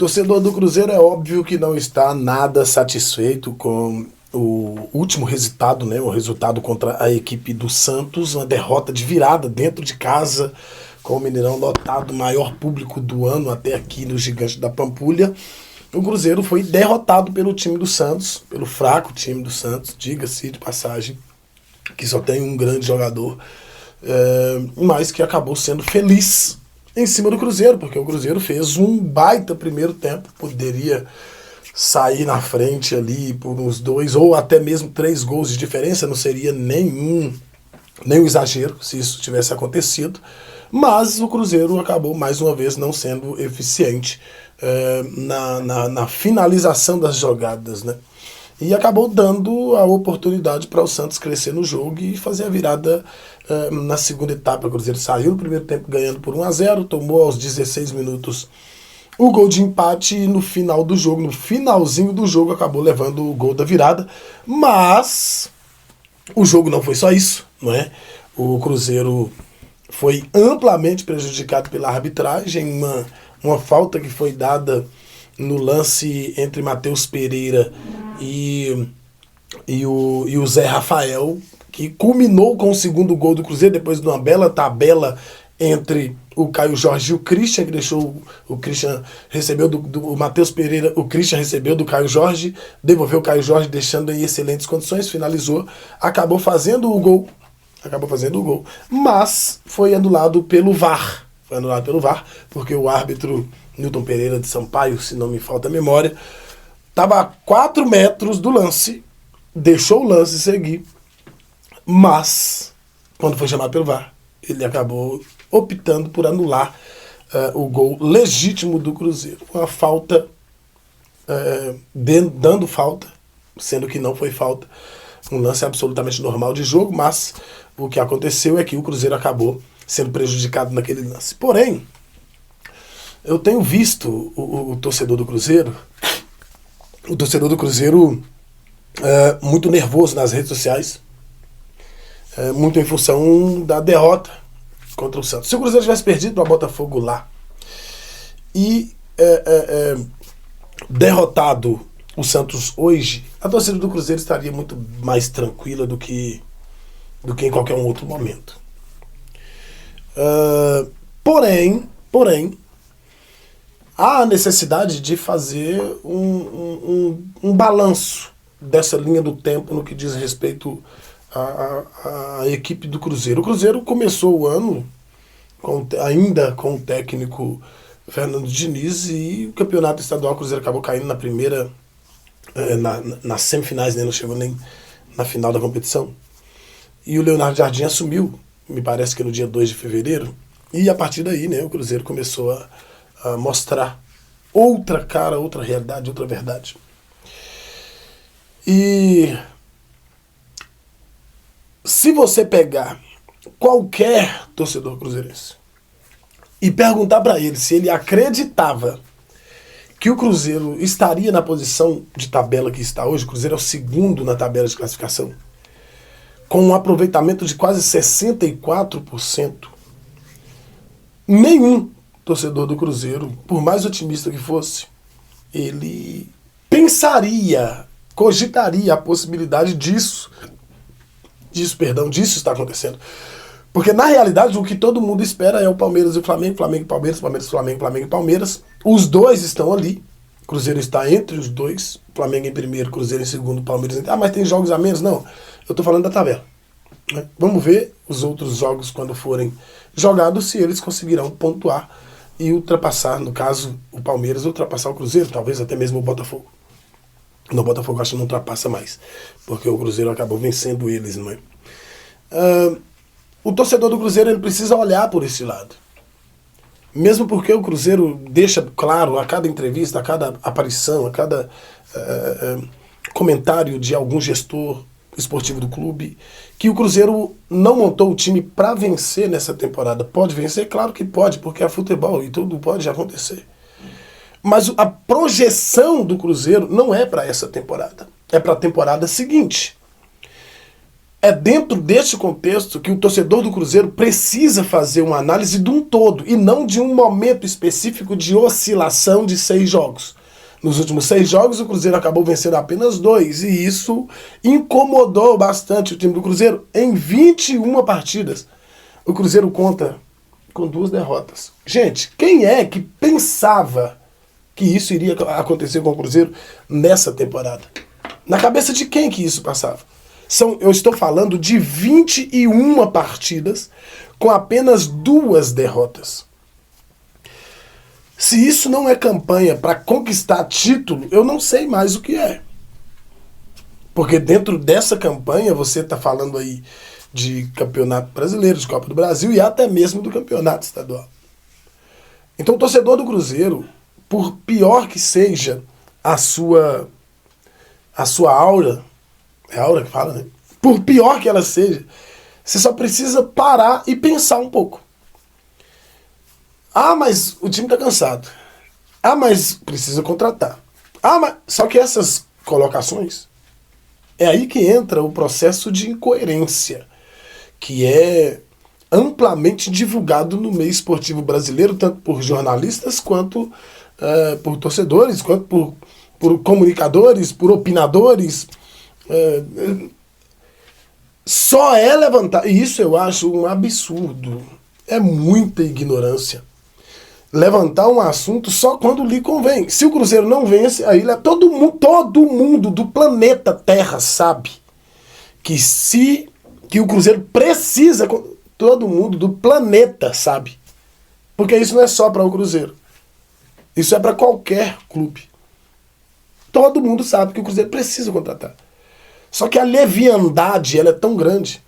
Torcedor do Cruzeiro é óbvio que não está nada satisfeito com o último resultado, né? O resultado contra a equipe do Santos, uma derrota de virada dentro de casa, com o Mineirão lotado, o maior público do ano até aqui no Gigante da Pampulha. O Cruzeiro foi derrotado pelo time do Santos, pelo fraco time do Santos, diga-se de passagem, que só tem um grande jogador, mas que acabou sendo feliz em cima do Cruzeiro, porque o Cruzeiro fez um baita primeiro tempo, poderia sair na frente ali por uns 2 ou até mesmo 3 gols de diferença, não seria nenhum exagero se isso tivesse acontecido, mas o Cruzeiro acabou mais uma vez não sendo eficiente na finalização das jogadas, né? E acabou dando a oportunidade para o Santos crescer no jogo e fazer a virada na segunda etapa. O Cruzeiro saiu no primeiro tempo ganhando por 1-0, tomou aos 16 minutos o gol de empate e no final do jogo, no finalzinho do jogo, acabou levando o gol da virada. Mas o jogo não foi só isso, não é? O Cruzeiro foi amplamente prejudicado pela arbitragem, uma falta que foi dada no lance entre Matheus Pereira e o Zé Rafael, que culminou com o segundo gol do Cruzeiro, depois de uma bela tabela entre o Caio Jorge e o Christian, que deixou o Christian, recebeu do Matheus Pereira, o Christian recebeu do Caio Jorge, devolveu o Caio Jorge deixando em excelentes condições, finalizou, acabou fazendo o gol, mas foi anulado pelo VAR. Foi anulado pelo VAR, porque o árbitro Newton Pereira de Sampaio, se não me falta a memória, estava a 4 metros do lance, deixou o lance seguir, mas, quando foi chamado pelo VAR, ele acabou optando por anular o gol legítimo do Cruzeiro. Uma falta, dando falta, sendo que não foi falta, um lance absolutamente normal de jogo, mas o que aconteceu é que o Cruzeiro acabou sendo prejudicado naquele lance. Porém, eu tenho visto o torcedor do Cruzeiro, muito nervoso nas redes sociais, muito em função da derrota contra o Santos. Se o Cruzeiro tivesse perdido para o Botafogo lá e derrotado o Santos hoje, a torcida do Cruzeiro estaria muito mais tranquila do que em qualquer um outro momento. Porém, há a necessidade de fazer um balanço dessa linha do tempo no que diz respeito à equipe do Cruzeiro. O Cruzeiro começou o ano ainda com o técnico Fernando Diniz, e o campeonato estadual, o Cruzeiro acabou caindo na primeira, nas semifinais, né? Não chegou nem na final da competição. E o Leonardo Jardim assumiu, me parece que no dia 2 de fevereiro, e a partir daí, né, o Cruzeiro começou a mostrar outra cara, outra realidade, outra verdade. E se você pegar qualquer torcedor cruzeirense e perguntar para ele se ele acreditava que o Cruzeiro estaria na posição de tabela que está hoje, o Cruzeiro é o segundo na tabela de classificação, com um aproveitamento de quase 64%, nenhum torcedor do Cruzeiro, por mais otimista que fosse, ele cogitaria a possibilidade disso estar acontecendo. Porque, na realidade, o que todo mundo espera é o Palmeiras e o Flamengo, Flamengo e Palmeiras, Palmeiras, Flamengo, Flamengo e Palmeiras. Os dois estão ali. O Cruzeiro está entre os dois. Flamengo em primeiro, Cruzeiro em segundo, Palmeiras em... mas tem jogos a menos? Não. Eu estou falando da tabela. Vamos ver os outros jogos quando forem jogados, se eles conseguirão pontuar e ultrapassar, no caso, o Palmeiras, ultrapassar o Cruzeiro, talvez até mesmo o Botafogo. No Botafogo acho que não ultrapassa mais, porque o Cruzeiro acabou vencendo eles, não é? O torcedor do Cruzeiro, ele precisa olhar por esse lado. Mesmo porque o Cruzeiro deixa claro a cada entrevista, a cada aparição, a cada comentário de algum gestor esportivo do clube, que o Cruzeiro não montou o time para vencer nessa temporada. Pode vencer? Claro que pode, porque é futebol e tudo pode acontecer. Mas a projeção do Cruzeiro não é para essa temporada. É para a temporada seguinte. É dentro deste contexto que o torcedor do Cruzeiro precisa fazer uma análise de um todo e não de um momento específico de oscilação de 6 jogos. Nos últimos 6 jogos, o Cruzeiro acabou vencendo apenas 2 e isso incomodou bastante o time do Cruzeiro. Em 21 partidas, o Cruzeiro conta com 2 derrotas. Gente, quem é que pensava que isso iria acontecer com o Cruzeiro nessa temporada? Na cabeça de quem que isso passava? Eu estou falando de 21 partidas com apenas 2 derrotas. Se isso não é campanha para conquistar título, eu não sei mais o que é. Porque dentro dessa campanha você está falando aí de campeonato brasileiro, de Copa do Brasil e até mesmo do campeonato estadual. Então o torcedor do Cruzeiro, por pior que seja a sua aura, é a aura que fala, né? Por pior que ela seja, você só precisa parar e pensar um pouco. Ah, mas o time tá cansado. Ah, mas precisa contratar. Ah, mas... Só que essas colocações, é aí que entra o processo de incoerência, que é amplamente divulgado no meio esportivo brasileiro, tanto por jornalistas, quanto por torcedores, quanto por comunicadores, por opinadores. Só é levantar, e isso eu acho um absurdo, é muita ignorância. Levantar um assunto só quando lhe convém. Se o Cruzeiro não vence, aí todo mundo do planeta Terra sabe que o Cruzeiro precisa, todo mundo do planeta sabe. Porque isso não é só para o Cruzeiro. Isso é para qualquer clube. Todo mundo sabe que o Cruzeiro precisa contratar. Só que a leviandade ela é tão grande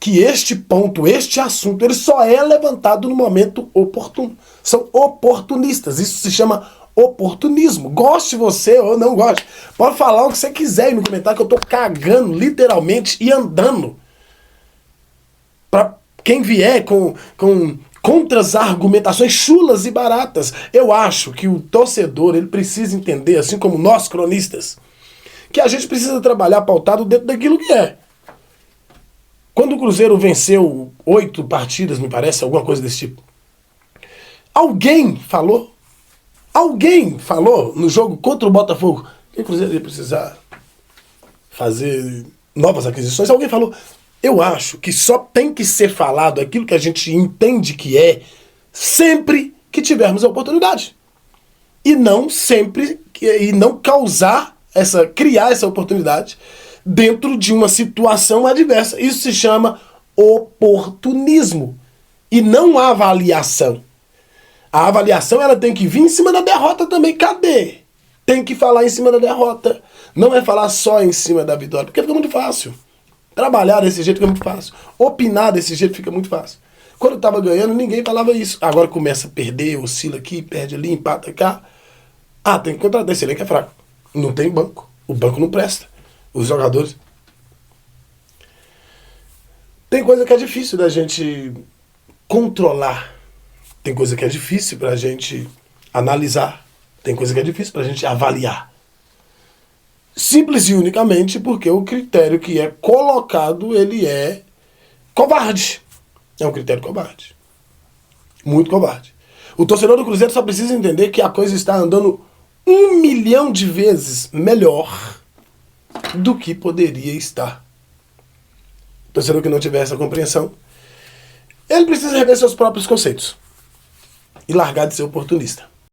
que este ponto, este assunto, ele só é levantado no momento oportuno. São oportunistas. Isso se chama oportunismo. Goste você ou não goste. Pode falar o que você quiser aí no comentário que eu tô cagando literalmente e andando. Pra quem vier com contra-argumentações chulas e baratas. Eu acho que o torcedor ele precisa entender, assim como nós cronistas, que a gente precisa trabalhar pautado dentro daquilo que é. Quando o Cruzeiro venceu 8 partidas, me parece, alguma coisa desse tipo, alguém falou no jogo contra o Botafogo que o Cruzeiro ia precisar fazer novas aquisições? Alguém falou? Eu acho que só tem que ser falado aquilo que a gente entende que é sempre que tivermos a oportunidade. E não sempre, e não criar essa oportunidade dentro de uma situação adversa. Isso se chama oportunismo e não avaliação. A avaliação ela tem que vir em cima da derrota também. Cadê? Tem que falar em cima da derrota. Não é falar só em cima da vitória, porque fica muito fácil. Trabalhar desse jeito fica muito fácil. Opinar desse jeito fica muito fácil. Quando eu estava ganhando, ninguém falava isso. Agora começa a perder, oscila aqui, perde ali, empata cá. Ah, tem que contratar, esse elenco é fraco. Não tem banco. O banco não presta. Os jogadores. Tem coisa que é difícil da gente controlar. Tem coisa que é difícil pra gente analisar. Tem coisa que é difícil pra gente avaliar. Simples e unicamente porque o critério que é colocado, ele é covarde. É um critério covarde. Muito covarde. O torcedor do Cruzeiro só precisa entender que a coisa está andando 1 milhão de vezes melhor do que poderia estar. O torcedor que não tiver essa compreensão, ele precisa rever seus próprios conceitos e largar de ser oportunista.